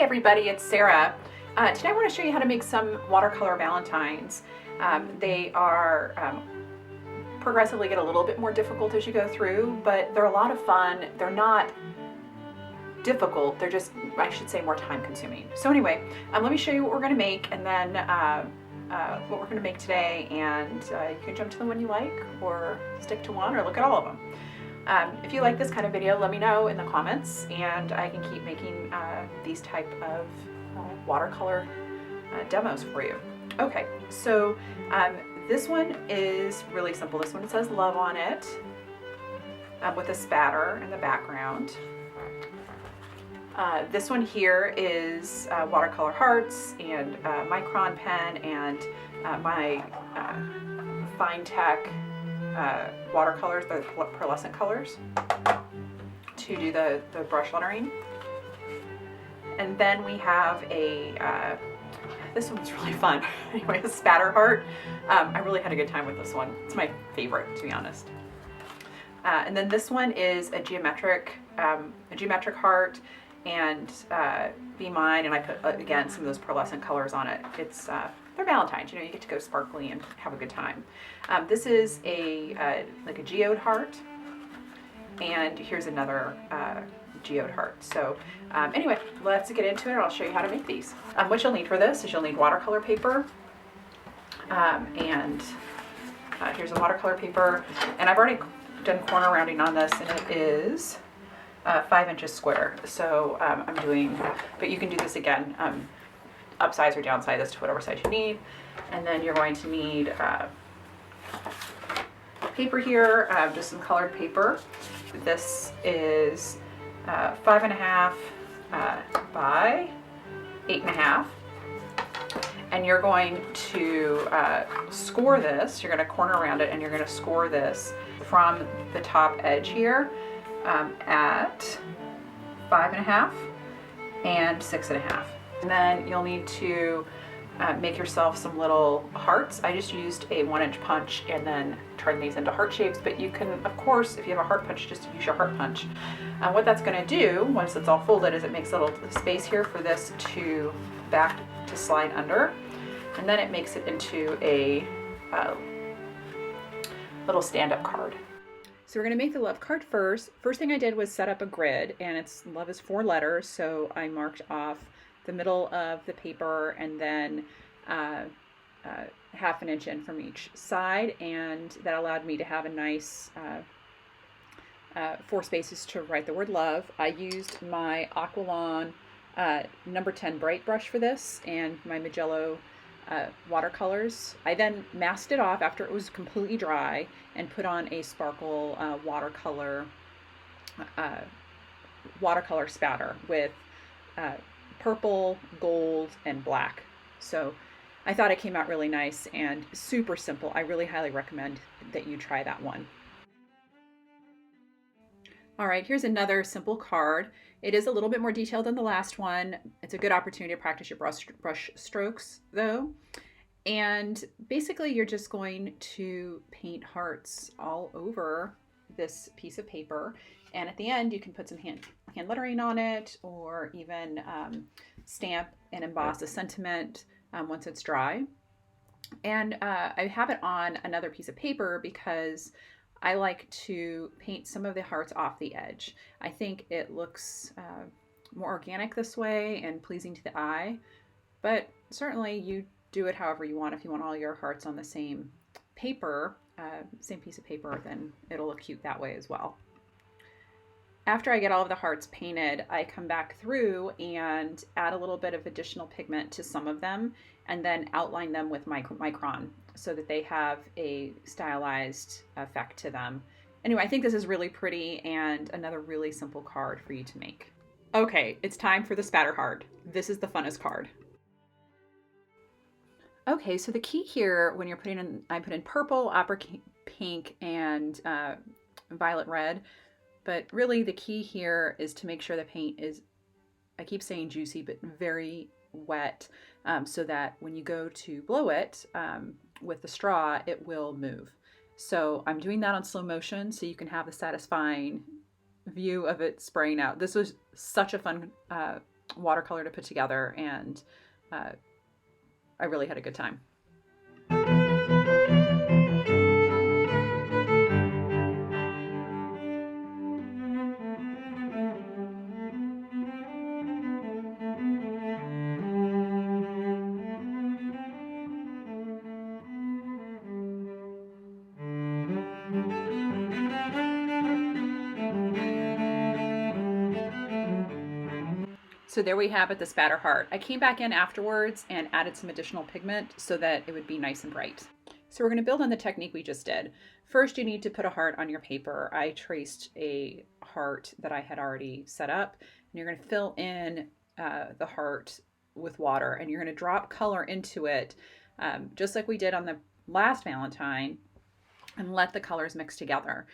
everybody, it's Sarah. Today I want to show you how to make some watercolor valentines. They are progressively get a little bit more difficult as you go through, but they're a lot of fun. They're not difficult, they're just, I should say, more time consuming. So anyway, let me show you what we're going to make, and then what we're going to make today, and you can jump to the one you like or stick to one or look at all of them. If you like this kind of video, let me know in the comments, and I can keep making these type of watercolor demos for you. Okay, so this one is really simple. This one says love on it with a spatter in the background. This one here is watercolor hearts and micron pen and my fine tech watercolors, the pearlescent colors, to do the brush lettering. And then we have a, this one's really fun. Anyway, a Spatter Heart. I really had a good time with this one. It's my favorite, to be honest. And then this one is a geometric heart, and Be Mine, and I put, again, some of those pearlescent colors on it. It's they're Valentines, you know, you get to go sparkly and have a good time. This is a like a geode heart, and here's another geode heart. So anyway, let's get into it. I'll show you how to make these. What you'll need for this is you'll need watercolor paper, and here's a watercolor paper, and I've already done corner rounding on this, and it is 5 inches square. So I'm doing, but you can do this again, upsize or downsize this to whatever size you need. And then you're going to need paper here, just some colored paper. This is 5.5 by 8.5. And you're going to score this. You're going to corner around it, and you're going to score this from the top edge here at 5.5 and 6.5. And then you'll need to make yourself some little hearts. I just used a 1-inch punch and then turned these into heart shapes, but you can, of course, if you have a heart punch, just use your heart punch. What that's going to do, once it's all folded, is it makes a little space here for this to back to slide under, and then it makes it into a little stand-up card. So we're going to make the love card first. First thing I did was set up a grid, and it's love is 4 letters, so I marked off the middle of the paper and then 1/2 inch in from each side, and that allowed me to have a nice 4 spaces to write the word love. I used my Aqualon number 10 bright brush for this and my Magello watercolors. I then masked it off after it was completely dry and put on a sparkle watercolor spatter with purple, gold, and black. So I thought it came out really nice and super simple. I really highly recommend that you try that one. All right, here's another simple card. It is a little bit more detailed than the last one. It's a good opportunity to practice your brush strokes though. And basically you're just going to paint hearts all over this piece of paper. And at the end you can put some hand lettering on it, or even stamp and emboss a sentiment once it's dry. And I have it on another piece of paper because I like to paint some of the hearts off the edge. I think it looks more organic this way and pleasing to the eye, but certainly you do it however you want. If you want all your hearts on the same paper, same piece of paper, then it'll look cute that way as well. After I get all of the hearts painted, I come back through and add a little bit of additional pigment to some of them, and then outline them with micron so that they have a stylized effect to them. Anyway, I think this is really pretty and another really simple card for you to make. Okay, it's time for the Spatter Heart. This is the funnest card. Okay, so the key here when you're putting in, I put in purple, opera pink, and violet red. But really the key here is to make sure the paint is, I keep saying juicy, but very wet, so that when you go to blow it with the straw, it will move. So I'm doing that on slow motion so you can have the satisfying view of it spraying out. This was such a fun watercolor to put together, and I really had a good time. So there we have it, the Spatter Heart. I came back in afterwards and added some additional pigment so that it would be nice and bright. So we're going to build on the technique we just did. First, you need to put a heart on your paper. I traced a heart that I had already set up, and you're going to fill in the heart with water, and you're going to drop color into it, just like we did on the last Valentine, and let the colors mix together.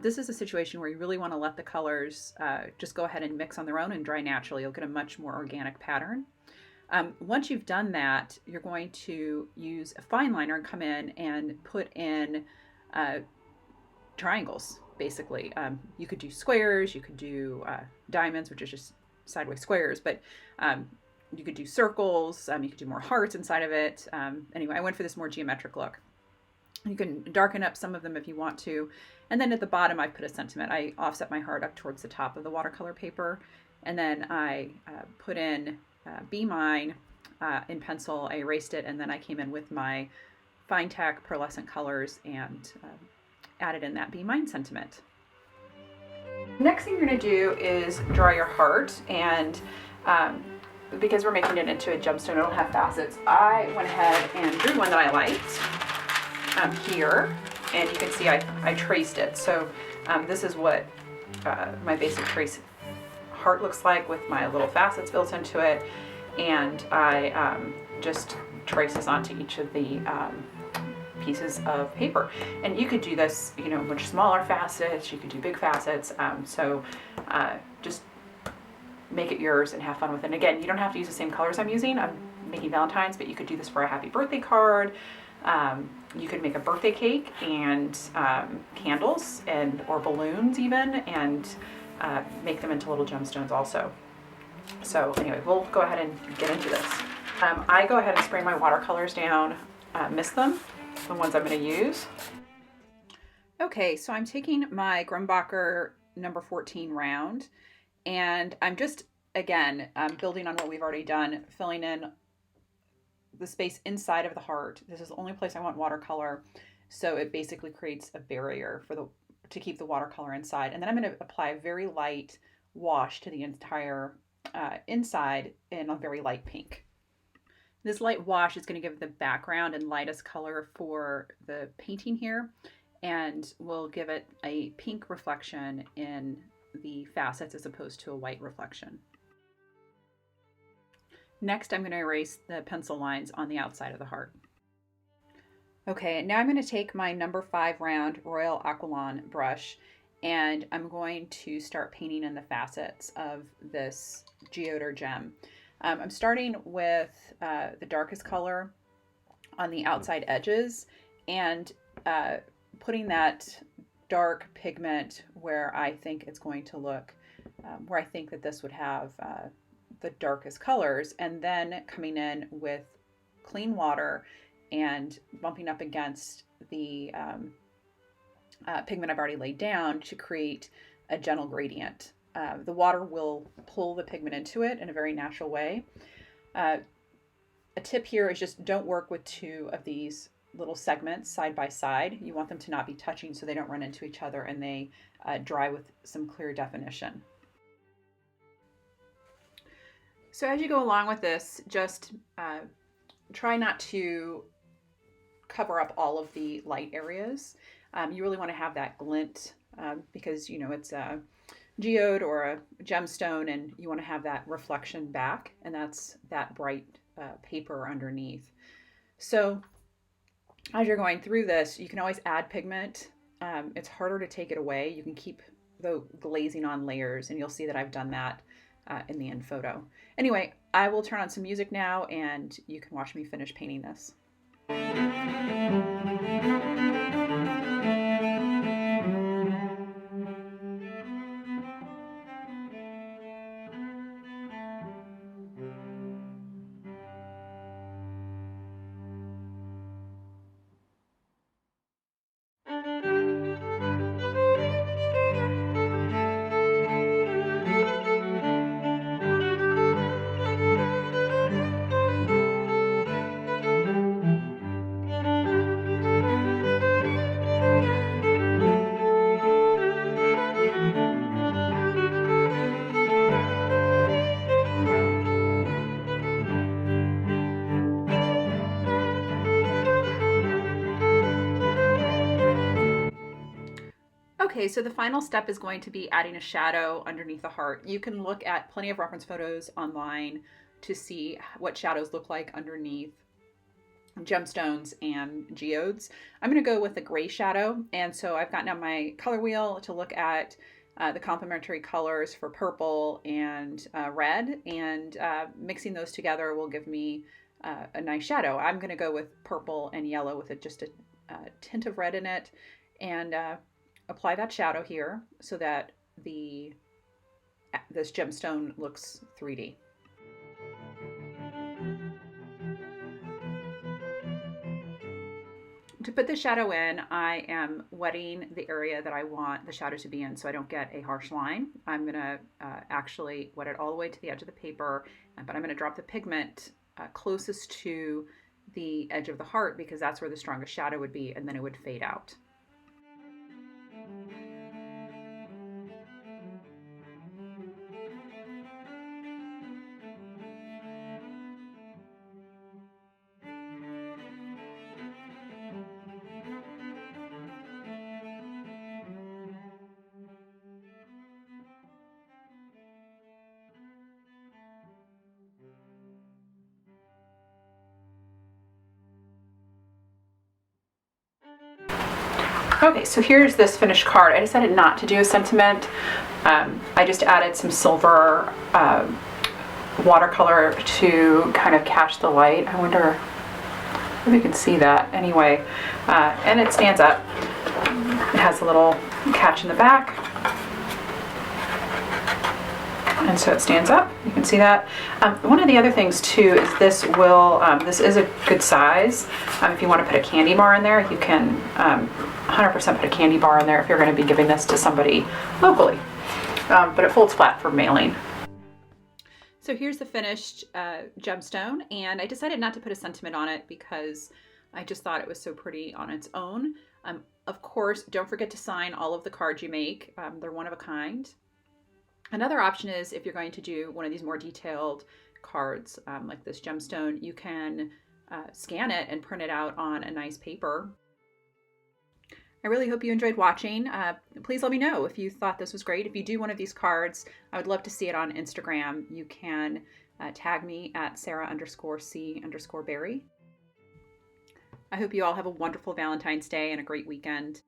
This is a situation where you really want to let the colors just go ahead and mix on their own and dry naturally. You'll get a much more organic pattern. Once you've done that, you're going to use a fine liner and come in and put in triangles, basically. You could do squares, you could do diamonds, which is just sideways squares, but you could do circles, you could do more hearts inside of it. Anyway, I went for this more geometric look. You can darken up some of them if you want to. And then at the bottom, I put a sentiment. I offset my heart up towards the top of the watercolor paper. And then I put in Be Mine in pencil. I erased it, and then I came in with my fine tack pearlescent colors and added in that Be Mine sentiment. Next thing you're going to do is draw your heart, and because we're making it into a gemstone, it'll have facets. I went ahead and drew one that I liked here, and you can see I traced it. So this is what my basic trace heart looks like with my little facets built into it, and I just trace this onto each of the pieces of paper. And you could do this, much smaller facets, you could do big facets, so just make it yours and have fun with it. And again, you don't have to use the same colors I'm using. I'm making Valentines, but you could do this for a happy birthday card. You could make a birthday cake and candles or balloons even, and make them into little gemstones also. So anyway, we'll go ahead and get into this. I go ahead and spray my watercolors down, mist them, the ones I'm going to use. Okay, so I'm taking my Grumbacher number 14 round, and I'm just, again, building on what we've already done, filling in the space inside of the heart. This is the only place I want watercolor, so it basically creates a barrier to keep the watercolor inside. And then I'm going to apply a very light wash to the entire inside in a very light pink. This light wash is going to give the background and lightest color for the painting here, and will give it a pink reflection in the facets as opposed to a white reflection. Next, I'm going to erase the pencil lines on the outside of the heart. Okay, now I'm going to take my number 5 round Royal Aquilon brush, and I'm going to start painting in the facets of this geode or gem. I'm starting with the darkest color on the outside edges, and putting that dark pigment where I think it's going to look, where I think that this would have the darkest colors, and then coming in with clean water and bumping up against the pigment I've already laid down to create a gentle gradient. The water will pull the pigment into it in a very natural way. A tip here is just don't work with 2 of these little segments side by side. You want them to not be touching so they don't run into each other and they dry with some clear definition. So as you go along with this, just try not to cover up all of the light areas. You really want to have that glint because it's a geode or a gemstone, and you want to have that reflection back, and that's that bright paper underneath. So as you're going through this, you can always add pigment. It's harder to take it away. You can keep the glazing on layers, and you'll see that I've done that in the end photo. Anyway, I will turn on some music now, and you can watch me finish painting this. Okay, so the final step is going to be adding a shadow underneath the heart. You can look at plenty of reference photos online to see what shadows look like underneath gemstones and geodes. I'm going to go with a gray shadow, and so I've gotten out my color wheel to look at the complementary colors for purple and red, and mixing those together will give me a nice shadow. I'm going to go with purple and yellow with just a tint of red in it, and apply that shadow here so that this gemstone looks 3D. To put the shadow in, I am wetting the area that I want the shadow to be in so I don't get a harsh line. I'm going to actually wet it all the way to the edge of the paper, but I'm going to drop the pigment closest to the edge of the heart because that's where the strongest shadow would be, and then it would fade out. Okay, so here's this finished card. I decided not to do a sentiment. I just added some silver watercolor to kind of catch the light. I wonder if you can see that. Anyway, and it stands up. It has a little catch in the back. And so it stands up. You can see that. One of the other things too is this is a good size. If you want to put a candy bar in there, you can 100% put a candy bar in there if you're going to be giving this to somebody locally. But it folds flat for mailing. So here's the finished gemstone, and I decided not to put a sentiment on it because I just thought it was so pretty on its own. Of course, don't forget to sign all of the cards you make. They're one of a kind. Another option is if you're going to do one of these more detailed cards like this gemstone, you can scan it and print it out on a nice paper. I really hope you enjoyed watching. Please let me know if you thought this was great. If you do one of these cards, I would love to see it on Instagram. You can tag me at Sarah_C_Berry. I hope you all have a wonderful Valentine's Day and a great weekend.